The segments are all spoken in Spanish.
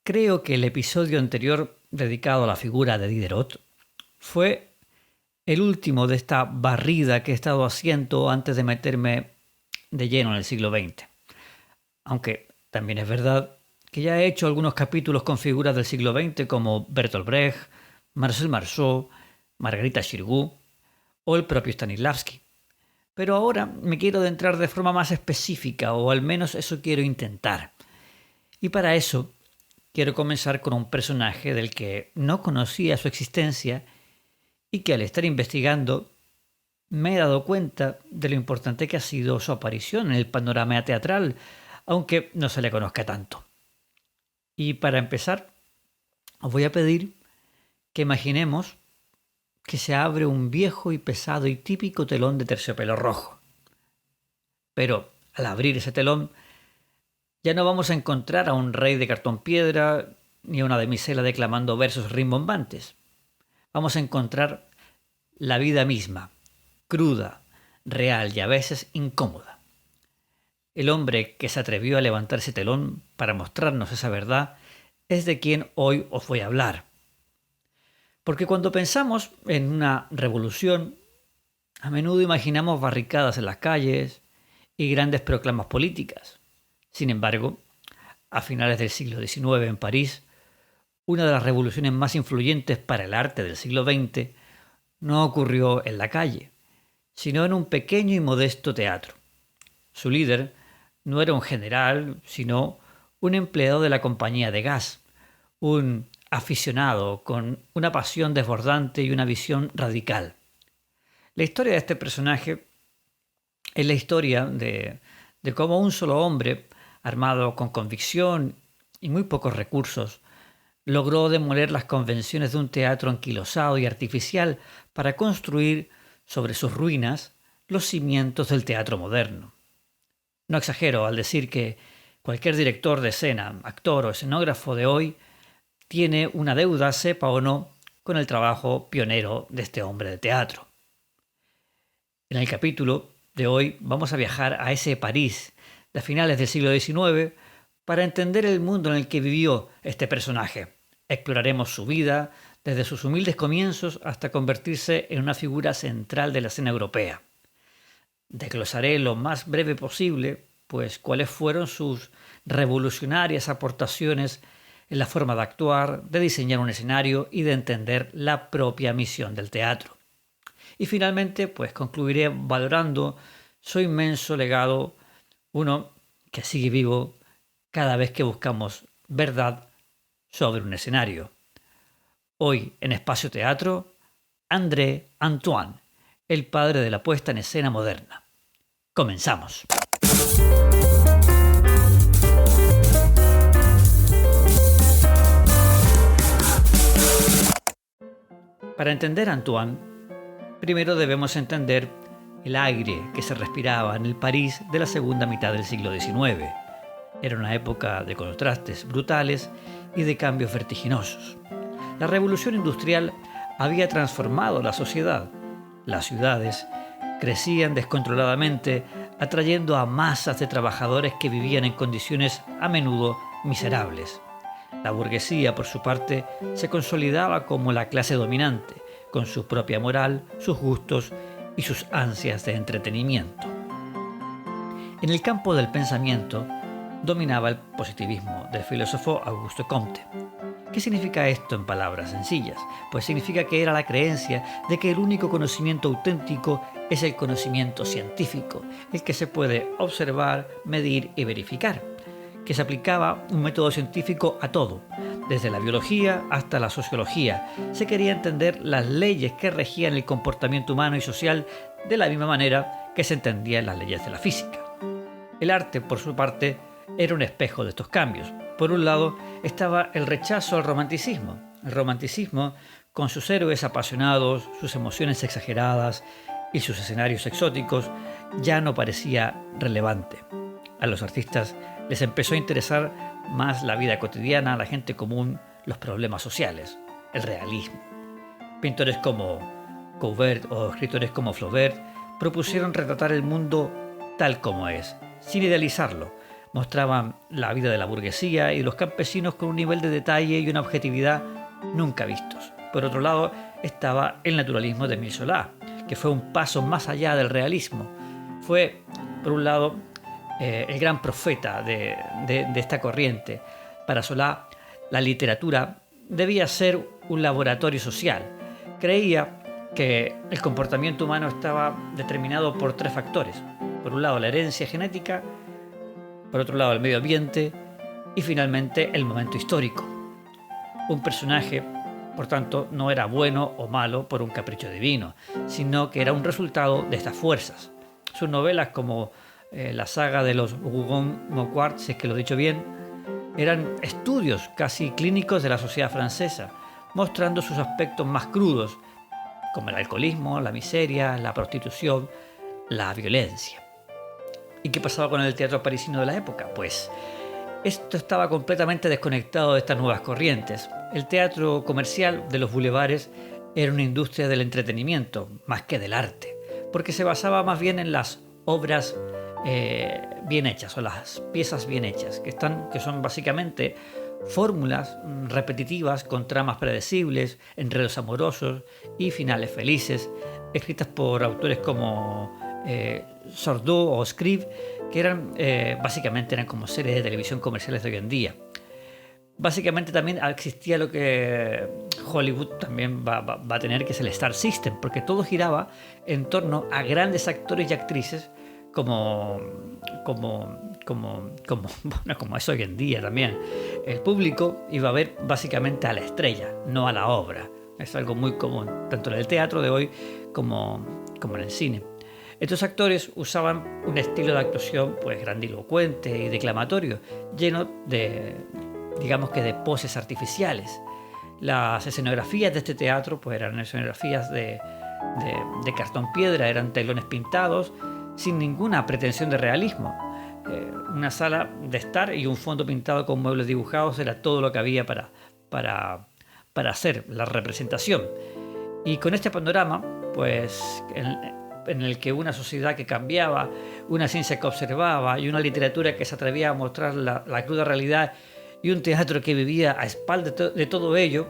Creo que el episodio anterior dedicado a la figura de Diderot fue el último de esta barrida que he estado haciendo antes de meterme de lleno en el siglo XX. Aunque también es verdad que ya he hecho algunos capítulos con figuras del siglo XX como Bertolt Brecht, Marcel Marceau, Margarita Xirgu o el propio Stanislavski. Pero ahora me quiero adentrar de forma más específica, o al menos eso quiero intentar. Y para eso quiero comenzar con un personaje del que no conocía su existencia y que al estar investigando me he dado cuenta de lo importante que ha sido su aparición en el panorama teatral, aunque no se le conozca tanto. Y para empezar, os voy a pedir que imaginemos que se abre un viejo y pesado y típico telón de terciopelo rojo. Pero al abrir ese telón ya no vamos a encontrar a un rey de cartón piedra ni a una damisela declamando versos rimbombantes. Vamos a encontrar la vida misma, cruda, real y a veces incómoda. El hombre que se atrevió a levantar ese telón para mostrarnos esa verdad es de quien hoy os voy a hablar. Porque cuando pensamos en una revolución, a menudo imaginamos barricadas en las calles y grandes proclamas políticas. Sin embargo, a finales del siglo XIX en París, una de las revoluciones más influyentes para el arte del siglo XX no ocurrió en la calle, sino en un pequeño y modesto teatro. Su líder no era un general, sino un empleado de la compañía de gas, un aficionado con una pasión desbordante y una visión radical. La historia de este personaje es la historia de cómo un solo hombre, armado con convicción y muy pocos recursos, logró demoler las convenciones de un teatro anquilosado y artificial para construir sobre sus ruinas los cimientos del teatro moderno. No exagero al decir que cualquier director de escena, actor o escenógrafo de hoy tiene una deuda, sepa o no, con el trabajo pionero de este hombre de teatro. En el capítulo de hoy vamos a viajar a ese París de finales del siglo XIX para entender el mundo en el que vivió este personaje. Exploraremos su vida desde sus humildes comienzos hasta convertirse en una figura central de la escena europea. Desglosaré lo más breve posible, pues cuáles fueron sus revolucionarias aportaciones en la forma de actuar, de diseñar un escenario y de entender la propia misión del teatro. Y finalmente, pues concluiré valorando su inmenso legado, uno que sigue vivo cada vez que buscamos verdad sobre un escenario. Hoy en Espacio Teatro, André Antoine, el padre de la puesta en escena moderna. Comenzamos. Para entender a Antoine, primero debemos entender el aire que se respiraba en el París de la segunda mitad del siglo XIX. Era una época de contrastes brutales y de cambios vertiginosos. La revolución industrial había transformado la sociedad. Las ciudades crecían descontroladamente, atrayendo a masas de trabajadores que vivían en condiciones a menudo miserables. La burguesía, por su parte, se consolidaba como la clase dominante, con su propia moral, sus gustos y sus ansias de entretenimiento. En el campo del pensamiento dominaba el positivismo del filósofo Auguste Comte. ¿Qué significa esto en palabras sencillas? Pues significa que era la creencia de que el único conocimiento auténtico es el conocimiento científico, el que se puede observar, medir y verificar, que se aplicaba un método científico a todo, desde la biología hasta la sociología. Se quería entender las leyes que regían el comportamiento humano y social de la misma manera que se entendían las leyes de la física. El arte, por su parte, era un espejo de estos cambios. Por un lado estaba el rechazo al romanticismo. El romanticismo, con sus héroes apasionados, sus emociones exageradas y sus escenarios exóticos, ya no parecía relevante. A los artistas les empezó a interesar más la vida cotidiana, la gente común, los problemas sociales, el realismo. Pintores como Courbet o escritores como Flaubert propusieron retratar el mundo tal como es, sin idealizarlo, Mostraban la vida de la burguesía y de los campesinos con un nivel de detalle y una objetividad nunca vistos. Por otro lado, estaba el naturalismo de Émile Zola, que fue un paso más allá del realismo. Fue, por un lado, el gran profeta de esta corriente. Para Zola, la literatura debía ser un laboratorio social. Creía que el comportamiento humano estaba determinado por 3 factores. Por un lado, la herencia genética, por otro lado, el medio ambiente y finalmente el momento histórico. Un personaje, por tanto, no era bueno o malo por un capricho divino, sino que era un resultado de estas fuerzas. Sus novelas, como la saga de los Rougon-Macquart, si es que lo he dicho bien, eran estudios casi clínicos de la sociedad francesa, mostrando sus aspectos más crudos, como el alcoholismo, la miseria, la prostitución, la violencia. ¿Y qué pasaba con el teatro parisino de la época? Pues esto estaba completamente desconectado de estas nuevas corrientes. El teatro comercial de los bulevares era una industria del entretenimiento, más que del arte, porque se basaba más bien en las obras bien hechas o las piezas bien hechas, que son básicamente fórmulas repetitivas con tramas predecibles, enredos amorosos y finales felices, escritas por autores como Sardou o Scribe, que básicamente eran como series de televisión comerciales de hoy en día. Básicamente también existía lo que Hollywood también va a tener, que es el Star System, porque todo giraba en torno a grandes actores y actrices como es hoy en día también. El público iba a ver básicamente a la estrella, no a la obra. Es algo muy común, tanto en el teatro de hoy como en el cine. Estos actores usaban un estilo de actuación pues grandilocuente y declamatorio, lleno de, digamos que de poses artificiales. Las escenografías de este teatro pues eran escenografías de cartón piedra, eran telones pintados, sin ninguna pretensión de realismo. Una sala de estar y un fondo pintado con muebles dibujados era todo lo que había para hacer la representación. Y con este panorama, pues en el que una sociedad que cambiaba, una ciencia que observaba y una literatura que se atrevía a mostrar la cruda realidad y un teatro que vivía a espaldas de todo ello,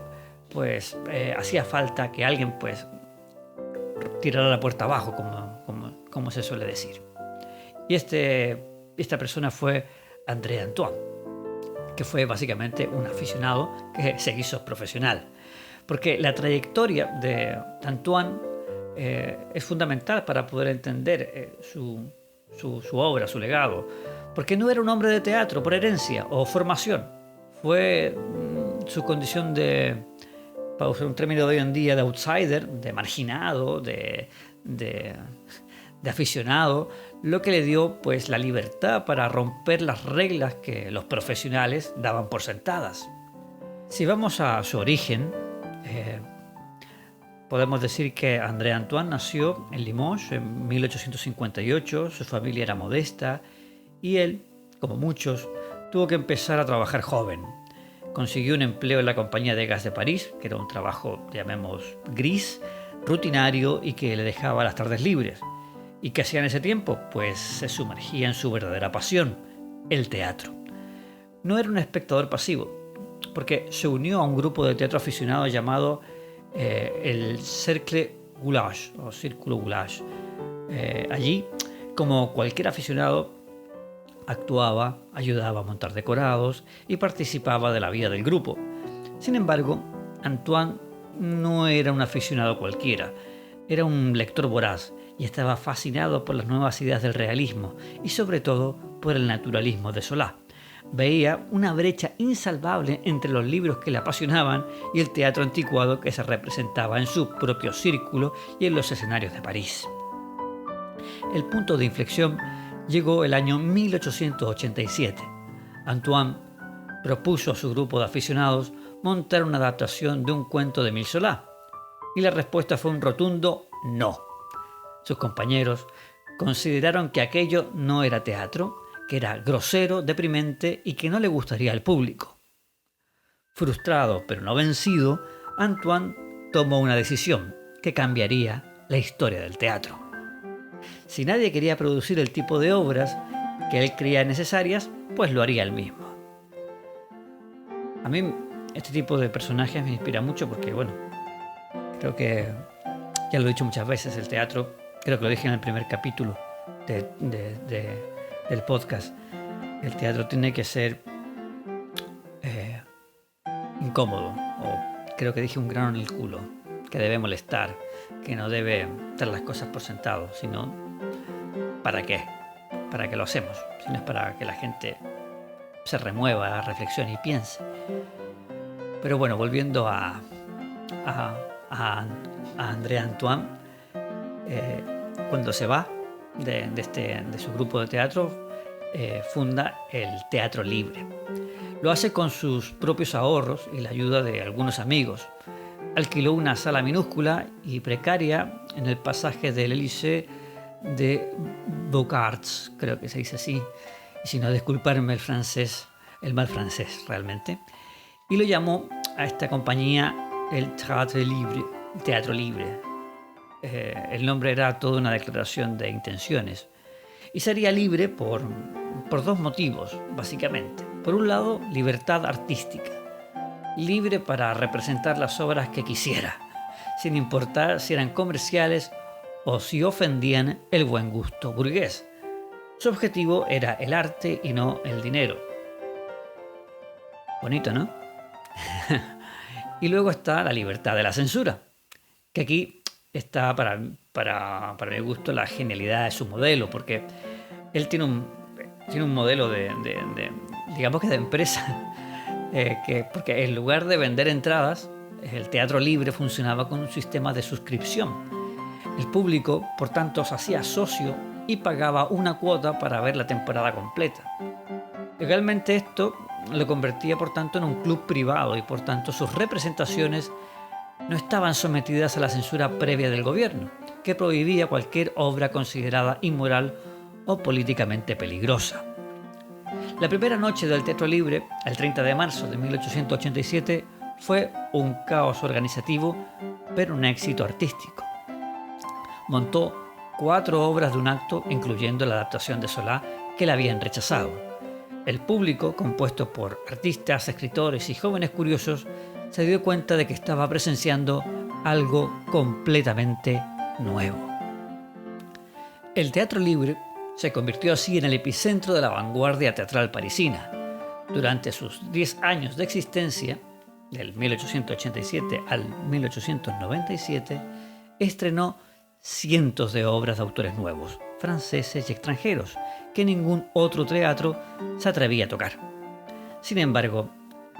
pues hacía falta que alguien pues tirara la puerta abajo, como se suele decir. Y esta persona fue André Antoine, que fue básicamente un aficionado que se hizo profesional. Porque la trayectoria de Antoine es fundamental para poder entender su obra, su legado. Porque no era un hombre de teatro por herencia o formación. Fue su condición para usar un término de hoy en día, de outsider, de marginado, de aficionado, lo que le dio pues la libertad para romper las reglas que los profesionales daban por sentadas. Si vamos a su origen, podemos decir que André Antoine nació en Limoges en 1858, su familia era modesta y él, como muchos, tuvo que empezar a trabajar joven. Consiguió un empleo en la Compañía de Gas de París, que era un trabajo, llamemos, gris, rutinario y que le dejaba las tardes libres. ¿Y qué hacía en ese tiempo? Pues se sumergía en su verdadera pasión, el teatro. No era un espectador pasivo, porque se unió a un grupo de teatro aficionado llamado el Cercle Goulash, o Círculo Goulash. Allí, como cualquier aficionado, actuaba, ayudaba a montar decorados y participaba de la vida del grupo. Sin embargo, Antoine no era un aficionado cualquiera, era un lector voraz y estaba fascinado por las nuevas ideas del realismo y sobre todo por el naturalismo de Zola. Veía una brecha insalvable entre los libros que le apasionaban y el teatro anticuado que se representaba en su propio círculo y en los escenarios de París. El punto de inflexión llegó el año 1887. Antoine propuso a su grupo de aficionados montar una adaptación de un cuento de Émile Zola y la respuesta fue un rotundo no. Sus compañeros consideraron que aquello no era teatro, que era grosero, deprimente y que no le gustaría al público. Frustrado pero no vencido, Antoine tomó una decisión que cambiaría la historia del teatro. Si nadie quería producir el tipo de obras que él creía necesarias, pues lo haría él mismo. A mí este tipo de personajes me inspira mucho porque, bueno, creo que ya lo he dicho muchas veces, el teatro, creo que lo dije en el primer capítulo del podcast, el teatro tiene que ser incómodo, o creo que dije un grano en el culo, que debe molestar, que no debe dar las cosas por sentado, sino ¿para qué? ¿Para qué lo hacemos? Si no es para que la gente se remueva, reflexione y piense. Pero bueno, volviendo a André Antoine, cuando se va de su grupo de teatro, funda el Teatro Libre. Lo hace con sus propios ahorros y la ayuda de algunos amigos. Alquiló una sala minúscula y precaria en el pasaje del Élysée de Beaucarts, creo que se dice así, y si no, disculparme el mal francés realmente, y lo llamó a esta compañía el Teatro Libre. El nombre era toda una declaración de intenciones y sería libre por dos motivos, básicamente. Por un lado, libertad artística, libre para representar las obras que quisiera, sin importar si eran comerciales o si ofendían el buen gusto burgués. Su objetivo era el arte y no el dinero. Bonito, ¿no? Y luego está la libertad de la censura, que aquí está para mi gusto la genialidad de su modelo, porque él tiene un modelo digamos que de empresa, porque en lugar de vender entradas, el Teatro Libre funcionaba con un sistema de suscripción. El público, por tanto, se hacía socio y pagaba una cuota para ver la temporada completa. Legalmente esto lo convertía, por tanto, en un club privado y, por tanto, sus representaciones no estaban sometidas a la censura previa del gobierno, que prohibía cualquier obra considerada inmoral o políticamente peligrosa. La primera noche del Teatro Libre, el 30 de marzo de 1887, fue un caos organizativo, pero un éxito artístico. Montó 4 obras de un acto, incluyendo la adaptación de Solá, que la habían rechazado. El público, compuesto por artistas, escritores y jóvenes curiosos, se dio cuenta de que estaba presenciando algo completamente nuevo. El Teatro Libre se convirtió así en el epicentro de la vanguardia teatral parisina. Durante sus 10 años de existencia, del 1887 al 1897, estrenó cientos de obras de autores nuevos, franceses y extranjeros, que ningún otro teatro se atrevía a tocar. Sin embargo,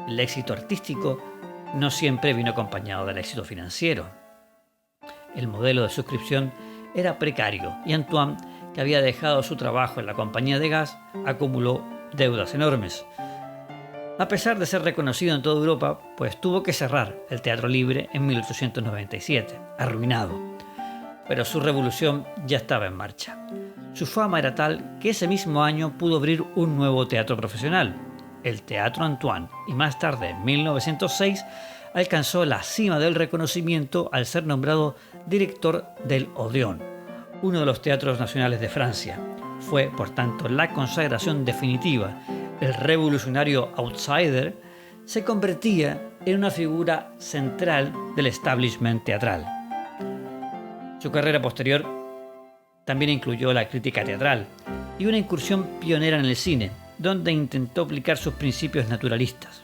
el éxito artístico no siempre vino acompañado del éxito financiero. El modelo de suscripción era precario y Antoine, que había dejado su trabajo en la compañía de gas, acumuló deudas enormes. A pesar de ser reconocido en toda Europa, pues tuvo que cerrar el Teatro Libre en 1897, arruinado. Pero su revolución ya estaba en marcha. Su fama era tal que ese mismo año pudo abrir un nuevo teatro profesional, el Teatro Antoine, y más tarde, en 1906, alcanzó la cima del reconocimiento al ser nombrado director del Odéon, uno de los teatros nacionales de Francia. Fue, por tanto, la consagración definitiva. El revolucionario outsider se convertía en una figura central del establishment teatral. Su carrera posterior también incluyó la crítica teatral y una incursión pionera en el cine, donde intentó aplicar sus principios naturalistas.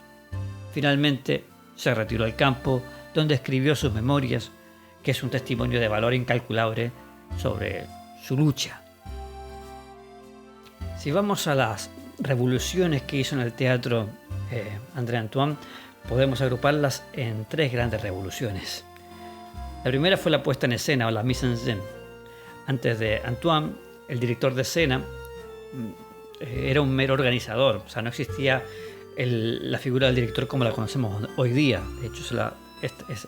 Finalmente, se retiró al campo, donde escribió sus memorias, que es un testimonio de valor incalculable sobre su lucha. Si vamos a las revoluciones que hizo en el teatro André Antoine, podemos agruparlas en 3 grandes revoluciones. La primera fue la puesta en escena o la mise en scène. Antes de Antoine, el director de escena era un mero organizador, o sea, no existía la figura del director como la conocemos hoy día. De hecho,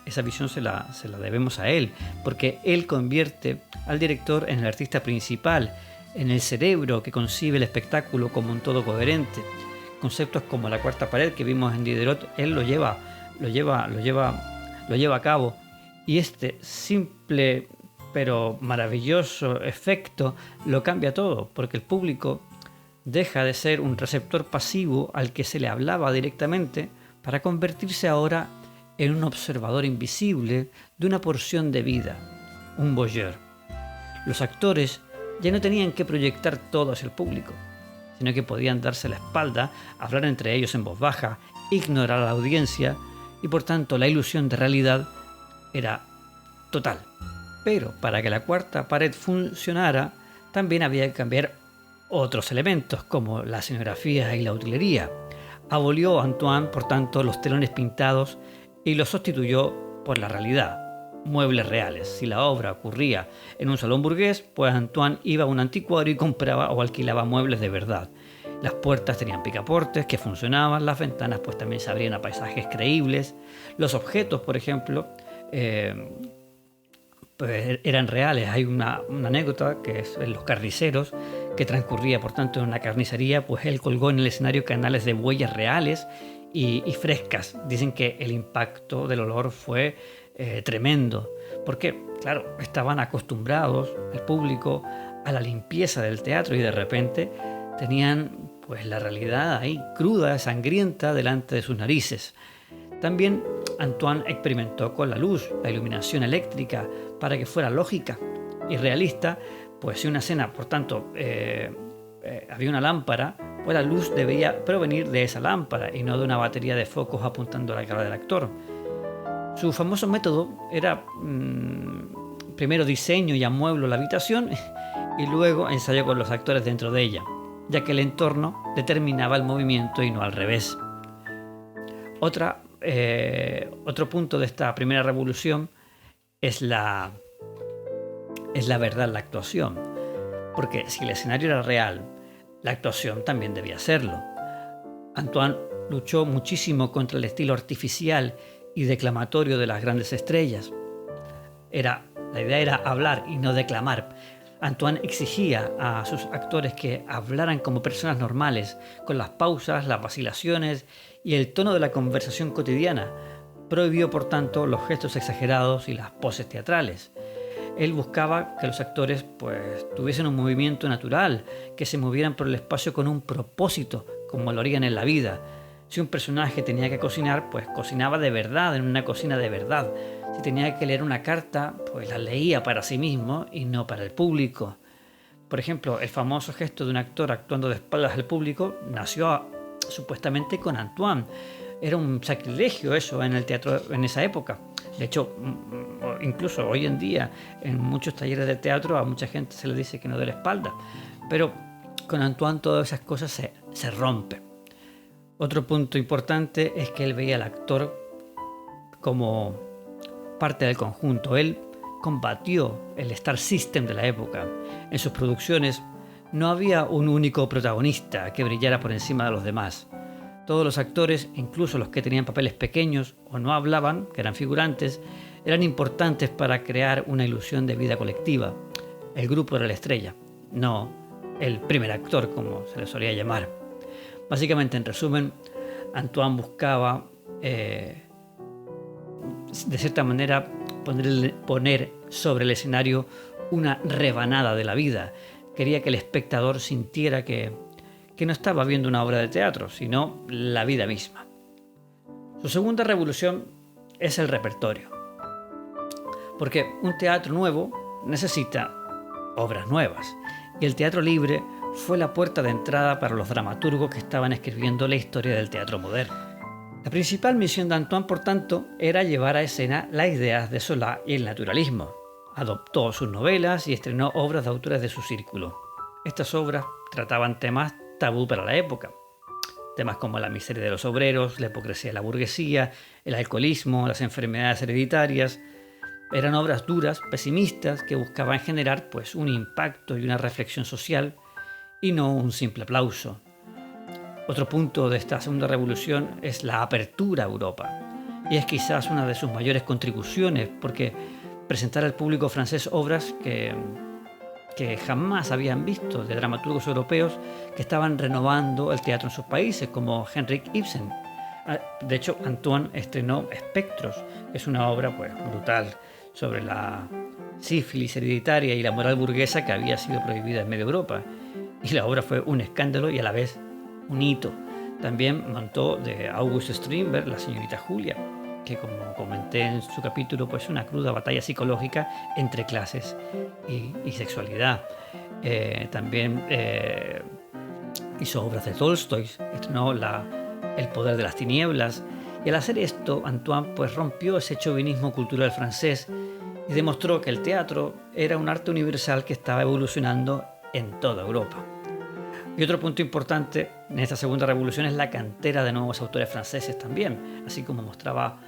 esa visión se la debemos a él, porque él convierte al director en el artista principal, en el cerebro que concibe el espectáculo como un todo coherente. Conceptos como la cuarta pared que vimos en Diderot, él lo lleva a cabo, y este simple pero maravilloso efecto lo cambia todo, porque el público deja de ser un receptor pasivo al que se le hablaba directamente para convertirse ahora en un observador invisible de una porción de vida, un voyeur. Los actores ya no tenían que proyectar todo hacia el público, sino que podían darse la espalda, hablar entre ellos en voz baja, ignorar a la audiencia y por tanto la ilusión de realidad era total. Pero para que la cuarta pared funcionara, también había que cambiar otros elementos como la escenografía y la utilería. Abolió Antoine, por tanto, los telones pintados y los sustituyó por la realidad, muebles reales. Si la obra ocurría en un salón burgués, pues Antoine iba a un anticuario y compraba o alquilaba muebles de verdad. Las puertas tenían picaportes que funcionaban, las ventanas pues también se abrían a paisajes creíbles. Los objetos, por ejemplo, pues eran reales. Hay una anécdota que es en Los Carniceros, que transcurría por tanto en una carnicería, pues él colgó en el escenario canales de huellas reales y frescas. Dicen que el impacto del olor fue tremendo, porque claro, estaban acostumbrados el público a la limpieza del teatro y de repente tenían pues la realidad ahí cruda, sangrienta delante de sus narices. También Antoine experimentó con la luz, la iluminación eléctrica, para que fuera lógica y realista. Pues si una escena, por tanto, había una lámpara, pues la luz debía provenir de esa lámpara y no de una batería de focos apuntando a la cara del actor. Su famoso método era primero diseño y amueblo la habitación y luego ensayo con los actores dentro de ella, ya que el entorno determinaba el movimiento y no al revés. Otro punto de esta primera revolución es la verdad, la actuación. Porque si el escenario era real, la actuación también debía serlo. Antoine luchó muchísimo contra el estilo artificial y declamatorio de las grandes estrellas. La idea era hablar y no declamar. Antoine exigía a sus actores que hablaran como personas normales, con las pausas, las vacilaciones y el tono de la conversación cotidiana. Prohibió, por tanto, los gestos exagerados y las poses teatrales. Él buscaba que los actores pues, tuviesen un movimiento natural, que se movieran por el espacio con un propósito, como lo harían en la vida. Si un personaje tenía que cocinar, pues cocinaba de verdad, en una cocina de verdad. Si tenía que leer una carta, pues la leía para sí mismo y no para el público. Por ejemplo, el famoso gesto de un actor actuando de espaldas al público nació supuestamente con Antoine. Era un sacrilegio eso en el teatro en esa época. De hecho, incluso hoy en día, en muchos talleres de teatro, a mucha gente se le dice que no dé la espalda. Pero con Antoine todas esas cosas se rompen. Otro punto importante es que él veía al actor como parte del conjunto. Él combatió el Star System de la época. En sus producciones no había un único protagonista que brillara por encima de los demás. Todos los actores, incluso los que tenían papeles pequeños o no hablaban, que eran figurantes, eran importantes para crear una ilusión de vida colectiva. El grupo era la estrella, no el primer actor, como se le solía llamar. Básicamente, en resumen, Antoine buscaba, de cierta manera, poner sobre el escenario una rebanada de la vida. Quería que el espectador sintiera que no estaba viendo una obra de teatro, sino la vida misma. Su segunda revolución es el repertorio. Porque un teatro nuevo necesita obras nuevas. Y el teatro libre fue la puerta de entrada para los dramaturgos que estaban escribiendo la historia del teatro moderno. La principal misión de Antoine, por tanto, era llevar a escena las ideas de Zola y el naturalismo. Adoptó sus novelas y estrenó obras de autores de su círculo. Estas obras trataban temas tabú para la época. Temas como la miseria de los obreros, la hipocresía de la burguesía, el alcoholismo, las enfermedades hereditarias. Eran obras duras, pesimistas, que buscaban generar pues, un impacto y una reflexión social y no un simple aplauso. Otro punto de esta segunda revolución es la apertura a Europa. Y es quizás una de sus mayores contribuciones, porque presentar al público francés obras que jamás habían visto, de dramaturgos europeos que estaban renovando el teatro en sus países, como Henrik Ibsen. De hecho, Antoine estrenó Espectros, que es una obra pues, brutal sobre la sífilis hereditaria y la moral burguesa que había sido prohibida en media Europa. y la obra fue un escándalo y a la vez un hito. También montó de August Strindberg La señorita Julia, que como comenté en su capítulo, pues una cruda batalla psicológica entre clases y sexualidad. También hizo obras de Tolstoy, estrenó El poder de las tinieblas, y al hacer esto Antoine pues rompió ese chauvinismo cultural francés y demostró que el teatro era un arte universal que estaba evolucionando en toda Europa. Y otro punto importante en esta segunda revolución es la cantera de nuevos autores franceses también, así como mostraba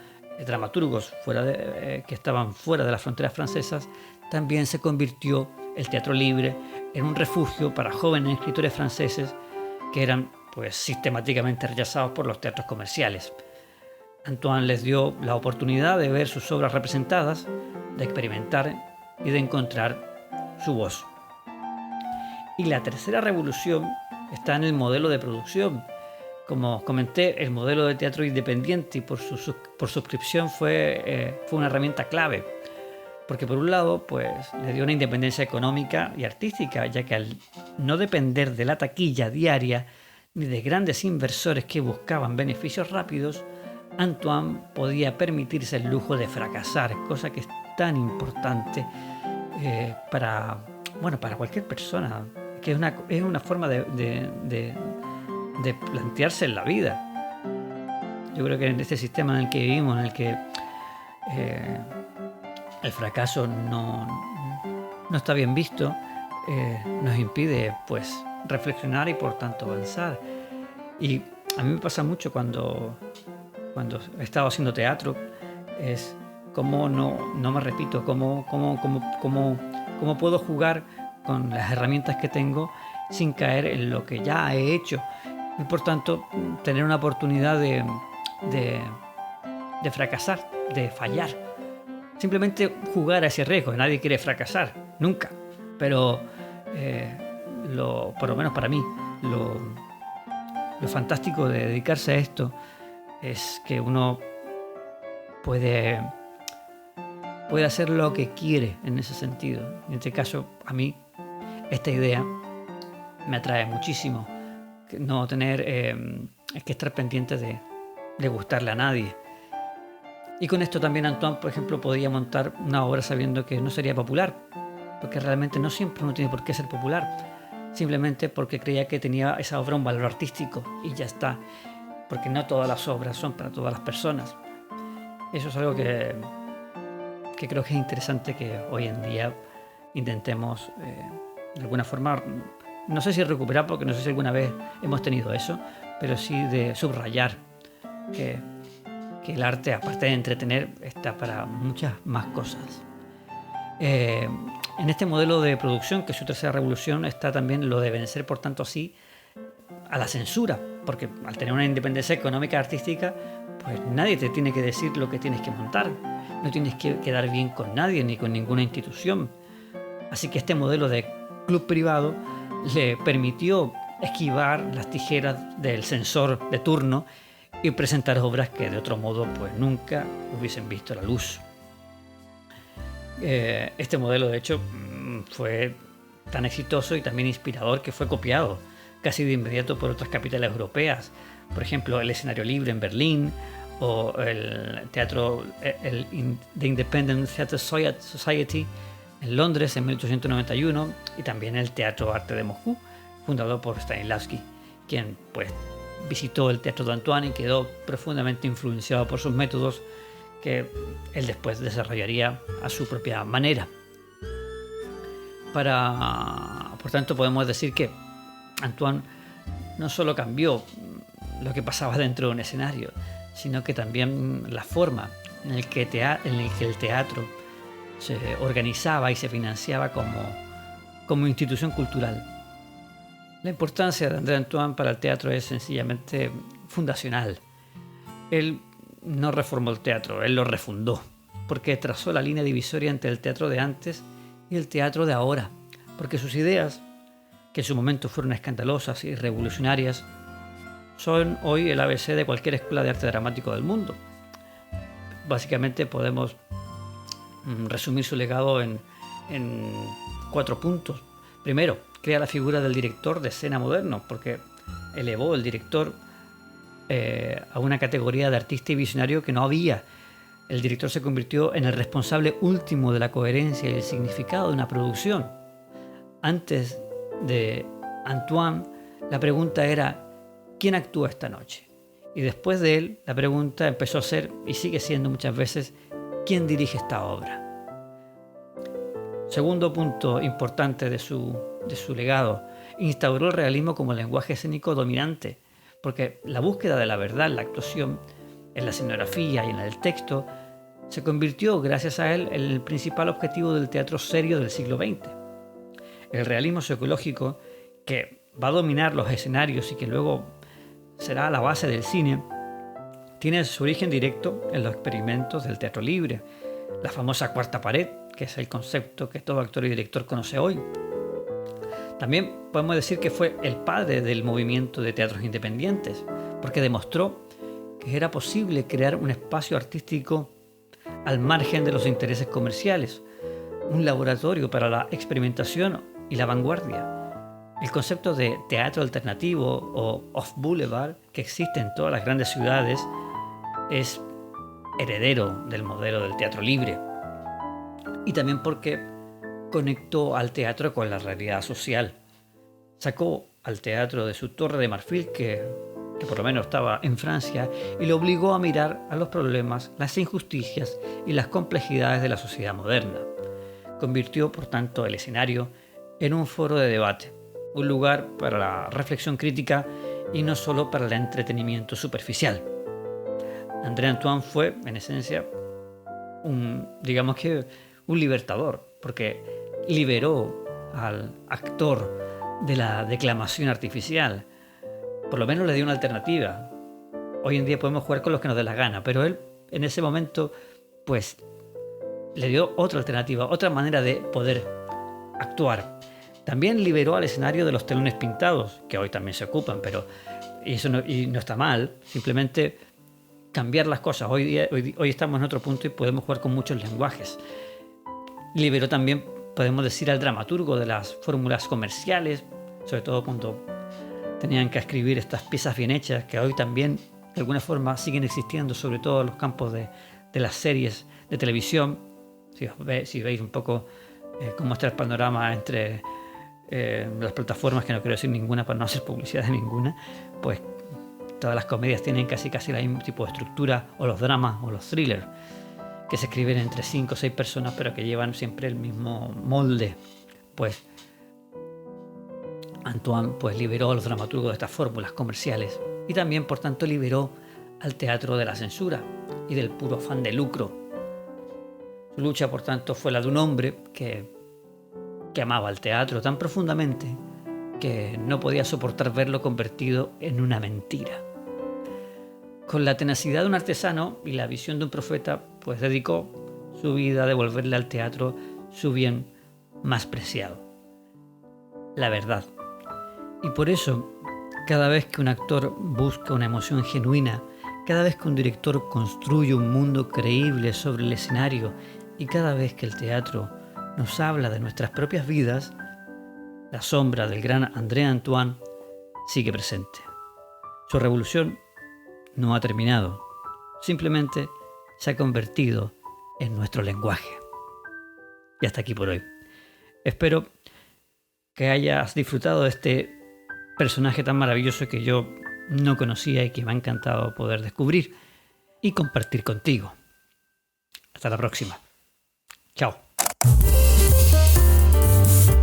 dramaturgos que estaban fuera de las fronteras francesas. También se convirtió el teatro libre en un refugio para jóvenes escritores franceses que eran pues sistemáticamente rechazados por los teatros comerciales. Antoine les dio la oportunidad de ver sus obras representadas, de experimentar y de encontrar su voz. Y la tercera revolución está en el modelo de producción. Como comenté, el modelo de teatro independiente y por suscripción fue una herramienta clave, porque por un lado pues, le dio una independencia económica y artística, ya que al no depender de la taquilla diaria ni de grandes inversores que buscaban beneficios rápidos, Antoine podía permitirse el lujo de fracasar, cosa que es tan importante para cualquier persona, que es una forma de plantearse en la vida. Yo creo que en este sistema en el que vivimos, en el que el fracaso no está bien visto, nos impide pues reflexionar y por tanto avanzar. Y a mí me pasa mucho cuando he estado haciendo teatro, es como no me repito, cómo puedo jugar con las herramientas que tengo sin caer en lo que ya he hecho, y por tanto tener una oportunidad de fracasar, de fallar, simplemente jugar a ese riesgo. Nadie quiere fracasar, nunca, pero por lo menos para mí lo fantástico de dedicarse a esto es que uno puede hacer lo que quiere en ese sentido. En este caso, a mí esta idea me atrae muchísimo. No tener que estar pendiente de gustarle a nadie. Y con esto también Antoine, por ejemplo, podía montar una obra sabiendo que no sería popular, porque realmente no siempre uno tiene por qué ser popular, simplemente porque creía que tenía esa obra un valor artístico y ya está, porque no todas las obras son para todas las personas. Eso es algo que creo que es interesante que hoy en día intentemos de alguna forma, no sé si recuperar, porque no sé si alguna vez hemos tenido eso, pero sí de subrayar que el arte, aparte de entretener, está para muchas más cosas. En este modelo de producción, que es su tercera revolución, está también lo de vencer, por tanto, así a la censura, porque al tener una independencia económica artística, pues nadie te tiene que decir lo que tienes que montar, no tienes que quedar bien con nadie ni con ninguna institución. Así que este modelo de club privado le permitió esquivar las tijeras del censor de turno y presentar obras que de otro modo pues nunca hubiesen visto la luz. Este modelo de hecho fue tan exitoso y también inspirador que fue copiado casi de inmediato por otras capitales europeas. Por ejemplo, el Escenario Libre en Berlín, o el teatro The Independent Theatre Society en Londres en 1891, y también el Teatro Arte de Moscú, fundado por Stanislavski, quien pues visitó el teatro de Antoine y quedó profundamente influenciado por sus métodos, que él después desarrollaría a su propia manera. Por tanto, podemos decir que Antoine no solo cambió lo que pasaba dentro de un escenario, sino que también la forma en el que el teatro se organizaba y se financiaba como institución cultural. La importancia de André Antoine para el teatro es sencillamente fundacional. Él no reformó el teatro, él lo refundó, porque trazó la línea divisoria entre el teatro de antes y el teatro de ahora, porque sus ideas, que en su momento fueron escandalosas y revolucionarias, son hoy el ABC de cualquier escuela de arte dramático del mundo. Básicamente podemos resumir su legado en 4 puntos. Primero, crea la figura del director de escena moderno, porque elevó el director a una categoría de artista y visionario que no había. El director se convirtió en el responsable último de la coherencia y el significado de una producción. Antes de Antoine, la pregunta era ¿quién actúa esta noche? Y después de él, la pregunta empezó a ser, y sigue siendo muchas veces, ¿quién dirige esta obra? Segundo punto importante de su legado, instauró el realismo como lenguaje escénico dominante, porque la búsqueda de la verdad en la actuación, en la escenografía y en el texto, se convirtió, gracias a él, en el principal objetivo del teatro serio del siglo XX. El realismo psicológico, que va a dominar los escenarios y que luego será la base del cine, tiene su origen directo en los experimentos del teatro libre, la famosa cuarta pared, que es el concepto que todo actor y director conoce hoy. También podemos decir que fue el padre del movimiento de teatros independientes, porque demostró que era posible crear un espacio artístico al margen de los intereses comerciales, un laboratorio para la experimentación y la vanguardia. El concepto de teatro alternativo o off-boulevard, que existe en todas las grandes ciudades, es heredero del modelo del teatro libre. Y también porque conectó al teatro con la realidad social. Sacó al teatro de su torre de marfil, que por lo menos estaba en Francia, y lo obligó a mirar a los problemas, las injusticias y las complejidades de la sociedad moderna. Convirtió, por tanto, el escenario en un foro de debate, un lugar para la reflexión crítica y no solo para el entretenimiento superficial. André Antoine fue, en esencia, un libertador, porque liberó al actor de la declamación artificial. Por lo menos le dio una alternativa. Hoy en día podemos jugar con los que nos dé la gana, pero él en ese momento pues le dio otra alternativa, otra manera de poder actuar. También liberó al escenario de los telones pintados, que hoy también se ocupan, pero eso no está mal, simplemente cambiar las cosas. Hoy estamos en otro punto y podemos jugar con muchos lenguajes. Liberó también, podemos decir, al dramaturgo de las fórmulas comerciales, sobre todo cuando tenían que escribir estas piezas bien hechas, que hoy también de alguna forma siguen existiendo, sobre todo en los campos de las series de televisión. Si veis un poco cómo está el panorama entre las plataformas, que no quiero decir ninguna para no hacer publicidad de ninguna, pues todas las comedias tienen casi el mismo tipo de estructura, o los dramas o los thrillers, que se escriben entre 5 o 6 personas, pero que llevan siempre el mismo molde. Pues Antoine liberó a los dramaturgos de estas fórmulas comerciales y también, por tanto, liberó al teatro de la censura y del puro afán de lucro. Su lucha, por tanto, fue la de un hombre que amaba el teatro tan profundamente que no podía soportar verlo convertido en una mentira. Con la tenacidad de un artesano y la visión de un profeta, pues dedicó su vida a devolverle al teatro su bien más preciado, la verdad. Y por eso, cada vez que un actor busca una emoción genuina, cada vez que un director construye un mundo creíble sobre el escenario y cada vez que el teatro nos habla de nuestras propias vidas, la sombra del gran André Antoine sigue presente. Su revolución no ha terminado, simplemente se ha convertido en nuestro lenguaje. Y hasta aquí por hoy. Espero que hayas disfrutado de este personaje tan maravilloso que yo no conocía y que me ha encantado poder descubrir y compartir contigo. Hasta la próxima. Chao.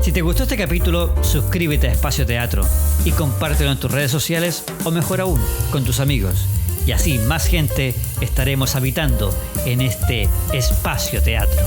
Si te gustó este capítulo, suscríbete a Espacio Teatro y compártelo en tus redes sociales, o mejor aún, con tus amigos. Y así más gente estaremos habitando en este Espacio Teatro.